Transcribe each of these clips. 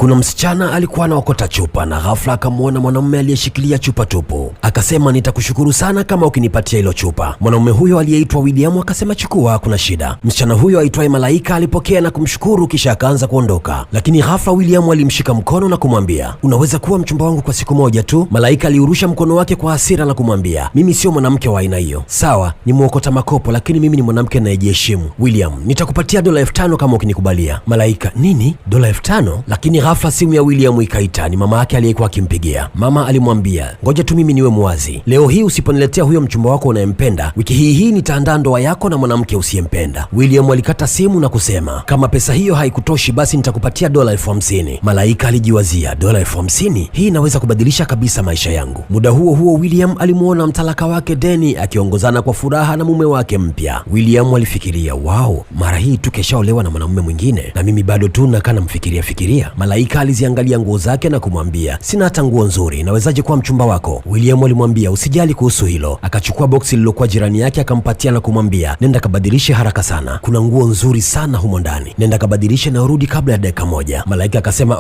Kuna msichana alikuwa anaokota chupa na ghafla akamwona mwanamume aliyeshikilia chupa tupu. Akasema, nitakushukuru sana kama ukinipatia hilo chupa. Mwanamume huyo aliyeitwa William akasema, chukua, hakuna shida. Msichana huyo aitwaye Malaika alipokea na kumshukuru kisha akaanza kuondoka. Lakini ghafla William alimshika mkono na kumwambia, unaweza kuwa mchumba wangu kwa siku moja tu? Malaika aliurusha mkono wake kwa hasira na kumwambia, mimi sio mwanamke wa aina hiyo. Sawa, ni muokota makopo, lakini mimi ni mwanamke anayejiheshimu. William, nitakupatia dola 5,000 kama ukinikubalia. Malaika, nini? Dola 5,000? Lakini ghafla simu ya William ikaita. Ni mama yake aliyekuwa akimpigia. Mama alimwambia, ngoja tu mimi niwe muwazi. Leo hii usiponiletea huyo mchumba wako unayempenda, wiki hii nitaandaa ndoa yako na mwanamke usiyempenda. William alikata simu na kusema, kama pesa hiyo haikutoshi basi nitakupatia dola 50,000. Malaika alijiwazia, dola 50,000? Hii inaweza kubadilisha kabisa maisha yangu. Muda huo huo William alimuona mtalaka wake Danny akiongozana kwa furaha na mume wake mpya. William alifikiria, wow, mara hii tu keshaolewa na mwanamume mwingine na mimi bado tu nakaa namfikiria. Malaika aliziangalia nguo zake na kumwambia, sina hata nguo nzuri, nawezaje kuwa mchumba wako? William alimwambia, usijali kuhusu hilo. Akachukua boksi lilokuwa jirani yake akampatia na kumwambia, nenda kabadilishe haraka sana, kuna nguo nzuri sana humo ndani, nenda kabadilishe na urudi kabla ya dakika moja. Malaika akasema,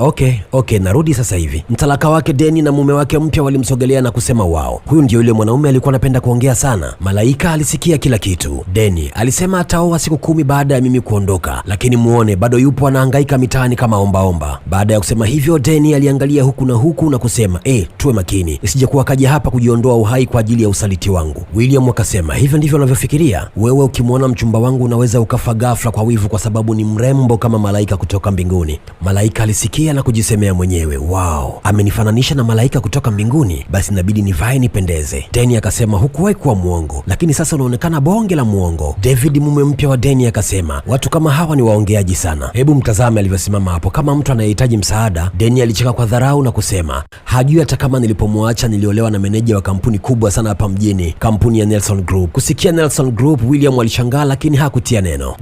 okay, narudi sasa hivi. Mtalaka wake Danny na mume wake mpya walimsogelea na kusema, wow, huyu ndio yule mwanaume alikuwa anapenda kuongea sana. Malaika alisikia kila kitu. Danny alisema ataoa siku 10 baada ya mimi kuondoka, lakini muone bado yupo anahangaika mitaani kama ombaomba. Baada ya kusema hivyo, Danny aliangalia huku na huku na kusema, tuwe makini isije kuwa kaja hapa kujiondoa uhai kwa ajili ya usaliti wangu. William akasema, hivyo ndivyo unavyofikiria? Wewe ukimwona mchumba wangu unaweza ukafa ghafla kwa wivu kwa sababu ni mrembo kama malaika kutoka mbinguni. Malaika alisikia na kujisemea mwenyewe, wow, amenifananisha na malaika kutoka mbinguni, basi inabidi nivae nipendeze. Danny akasema, hukuwahi kuwa muongo, lakini sasa unaonekana bonge la muongo. David mume mpya wa Danny akasema, watu kama hawa ni waongeaji sana. Hebu mtazame alivyosimama hapo kama mtu anayehitaji msaada. Danny alicheka kwa dharau na kusema, hajui hata kama nilipomwacha niliolewa na meneja wa kampuni kubwa sana hapa mjini, kampuni ya Nelson Group. Kusikia Nelson Group, William alishangaa lakini hakutia neno.